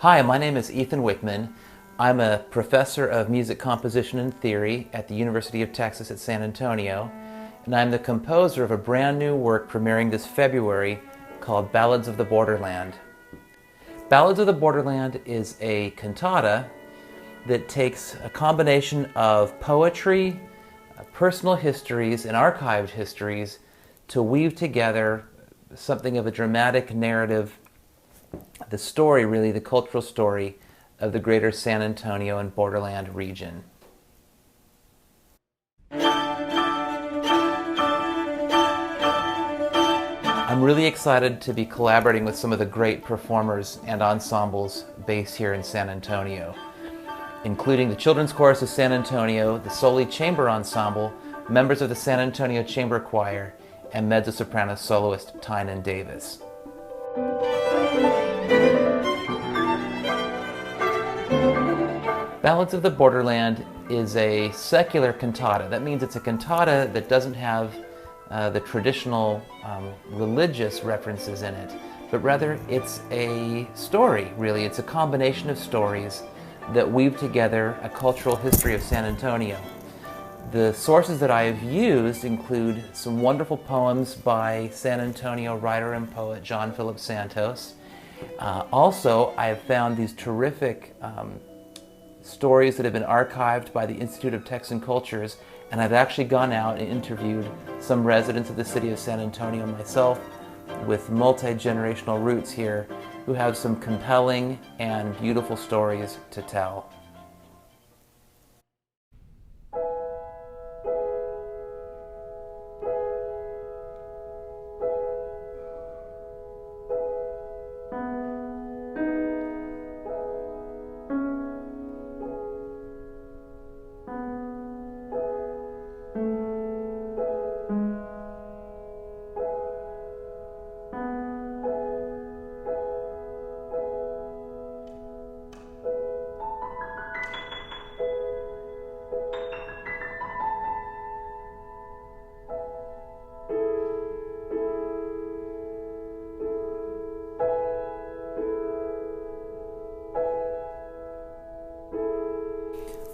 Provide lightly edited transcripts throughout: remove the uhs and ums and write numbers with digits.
Hi, my name is Ethan Wickman. I'm a professor of music composition and theory at the University of Texas at San Antonio, and I'm the composer of a brand new work premiering this February called Ballads of the Borderland. Ballads of the Borderland is a cantata that takes a combination of poetry, personal histories, and archived histories to weave together something of a dramatic narrative, the story, really, the cultural story of the greater San Antonio and Borderland region. I'm really excited to be collaborating with some of the great performers and ensembles based here in San Antonio, including the Children's Chorus of San Antonio, the SOLI Chamber Ensemble, members of the San Antonio Chamber Choir, and mezzo-soprano soloist Tynan Davis. Ballads of the Borderland is a secular cantata. That means it's a cantata that doesn't have the traditional religious references in it, but rather it's a story, really. It's a combination of stories that weave together a cultural history of San Antonio. The sources that I have used include some wonderful poems by San Antonio writer and poet John Philip Santos. Also, I have found these terrific stories that have been archived by the Institute of Texan Cultures, and I've actually gone out and interviewed some residents of the city of San Antonio myself with multi-generational roots here who have some compelling and beautiful stories to tell.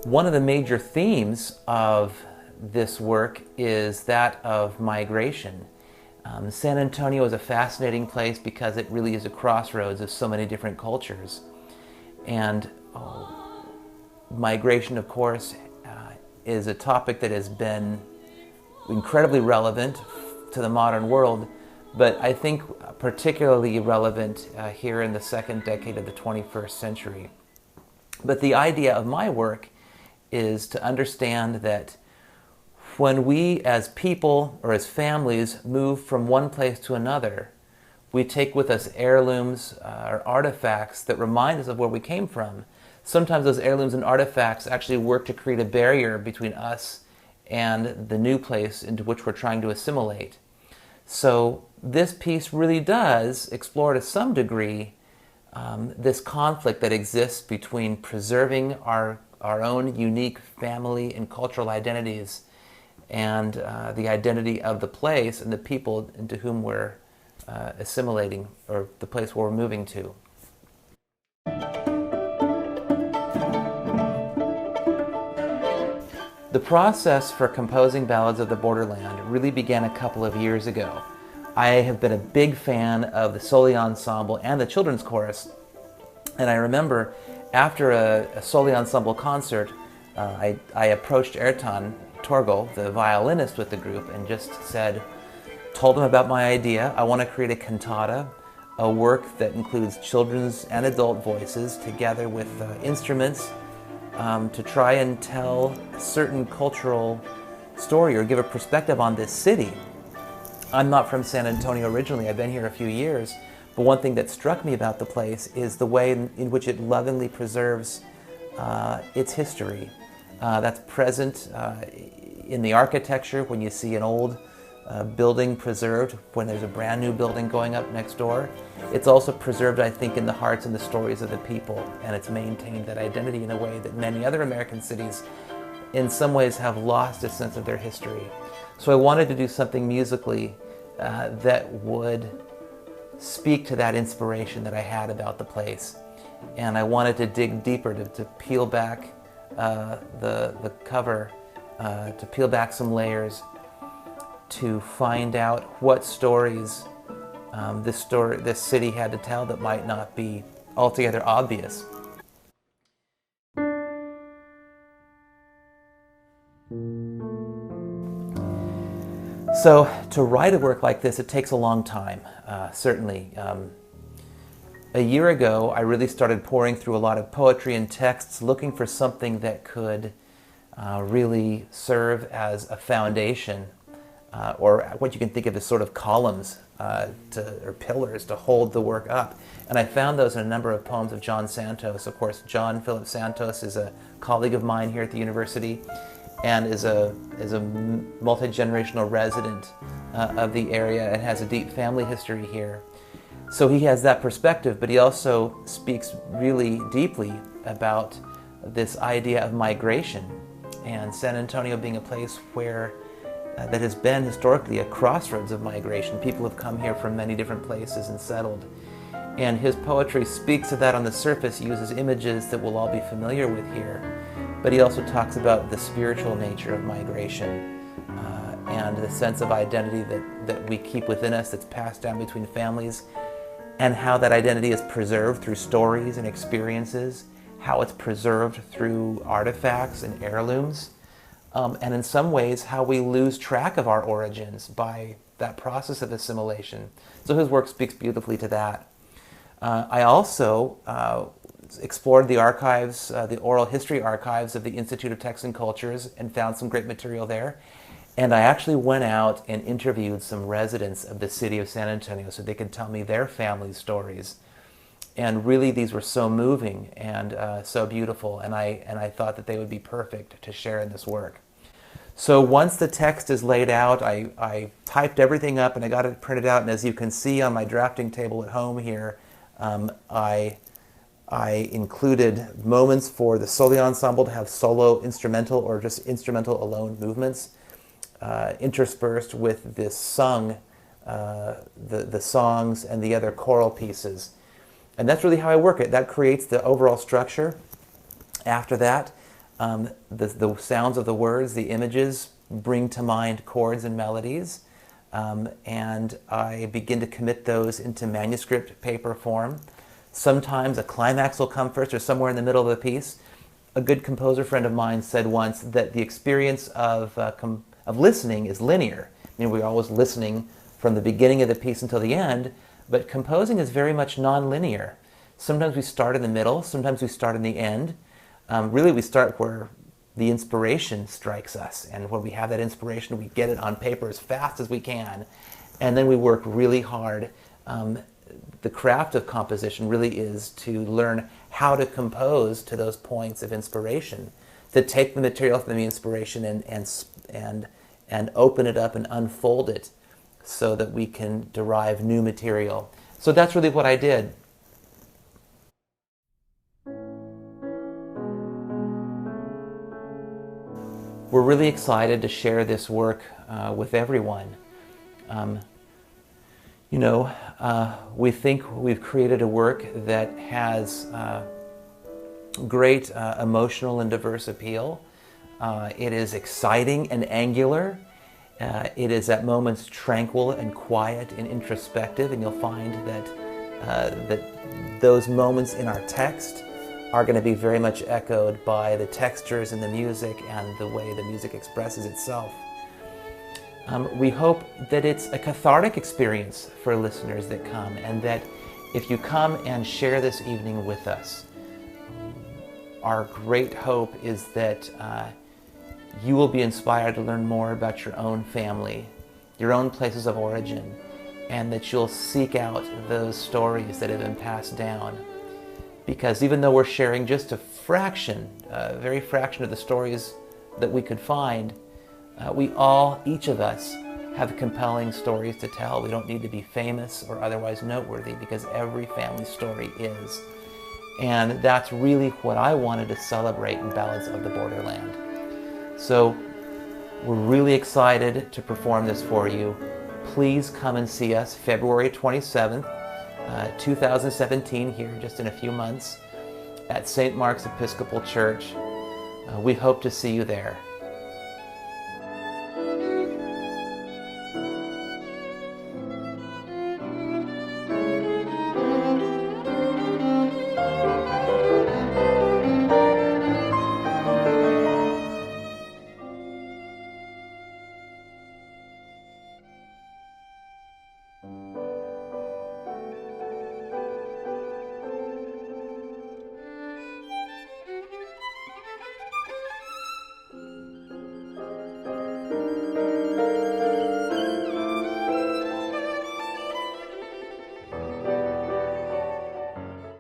One of the major themes of this work is that of migration. San Antonio is a fascinating place because it really is a crossroads of so many different cultures. And migration, of course, is a topic that has been incredibly relevant to the modern world, but I think particularly relevant here in the second decade of the 21st century. But the idea of my work is to understand that when we as people or as families move from one place to another, we take with us heirlooms or artifacts that remind us of where we came from. Sometimes those heirlooms and artifacts actually work to create a barrier between us and the new place into which we're trying to assimilate. So this piece really does explore to some degree this conflict that exists between preserving our own unique family and cultural identities and the identity of the place and the people into whom we're assimilating, or the place where we're moving to. The process for composing Ballads of the Borderland really began a couple of years ago. I have been a big fan of the SOLI Ensemble and the Children's Chorus, and I remember after a SOLI Ensemble concert, I approached Ertan Torgel, the violinist with the group, and just told him about my idea. I want to create a cantata, a work that includes children's and adult voices together with instruments to try and tell a certain cultural story or give a perspective on this city. I'm not from San Antonio originally. I've been here a few years. But one thing that struck me about the place is the way in which it lovingly preserves its history. That's present in the architecture when you see an old building preserved when there's a brand new building going up next door. It's also preserved, I think, in the hearts and the stories of the people, and it's maintained that identity in a way that many other American cities in some ways have lost a sense of their history. So I wanted to do something musically that would speak to that inspiration that I had about the place and I wanted to dig deeper, to peel back the cover, to peel back some layers, to find out what stories this city had to tell that might not be altogether obvious. So to write a work like this, it takes a long time, certainly. A year ago, I really started pouring through a lot of poetry and texts, looking for something that could really serve as a foundation, or what you can think of as sort of columns or pillars to hold the work up. And I found those in a number of poems of John Santos. Of course, John Philip Santos is a colleague of mine here at the university, and is a multi-generational resident of the area and has a deep family history here. So he has that perspective, but he also speaks really deeply about this idea of migration, and San Antonio being a place where that has been historically a crossroads of migration. People have come here from many different places and settled. And his poetry speaks to that on the surface, uses images that we'll all be familiar with here. But he also talks about the spiritual nature of migration and the sense of identity that we keep within us that's passed down between families, and how that identity is preserved through stories and experiences, how it's preserved through artifacts and heirlooms, and in some ways how we lose track of our origins by that process of assimilation. So his work speaks beautifully to that. I also explored the archives, the oral history archives of the Institute of Texan Cultures, and found some great material there. And I actually went out and interviewed some residents of the city of San Antonio so they could tell me their family stories. And really these were so moving and so beautiful, and I thought that they would be perfect to share in this work. So once the text is laid out, I typed everything up and I got it printed out, and as you can see on my drafting table at home here, I included moments for the SOLI Ensemble to have solo instrumental or just instrumental alone movements, interspersed with this sung, the songs and the other choral pieces. And that's really how I work it. That creates the overall structure. After that, the sounds of the words, the images, bring to mind chords and melodies. And I begin to commit those into manuscript paper form. Sometimes a climax will come first or somewhere in the middle of the piece. A good composer friend of mine said once that the experience of listening is linear. I mean, we're always listening from the beginning of the piece until the end, but composing is very much non-linear. Sometimes we start in the middle, sometimes we start in the end. Really, we start where the inspiration strikes us, and when we have that inspiration, we get it on paper as fast as we can, and then we work really hard. The craft of composition really is to learn how to compose to those points of inspiration, to take the material from the inspiration and open it up and unfold it so that we can derive new material. So that's really what I did. We're really excited to share this work with everyone. We think we've created a work that has great emotional and diverse appeal. It is exciting and angular. It is at moments tranquil and quiet and introspective, and you'll find that those moments in our text are going to be very much echoed by the textures in the music and the way the music expresses itself. We hope that it's a cathartic experience for listeners that come, and that if you come and share this evening with us, our great hope is that you will be inspired to learn more about your own family, your own places of origin, and that you'll seek out those stories that have been passed down. Because even though we're sharing just a fraction, a very fraction of the stories that we could find, we all, each of us, have compelling stories to tell. We don't need to be famous or otherwise noteworthy, because every family story is. And that's really what I wanted to celebrate in Ballads of the Borderland. So we're really excited to perform this for you. Please come and see us February 27th, 2017, here just in a few months. at St. Mark's Episcopal Church. We hope to see you there.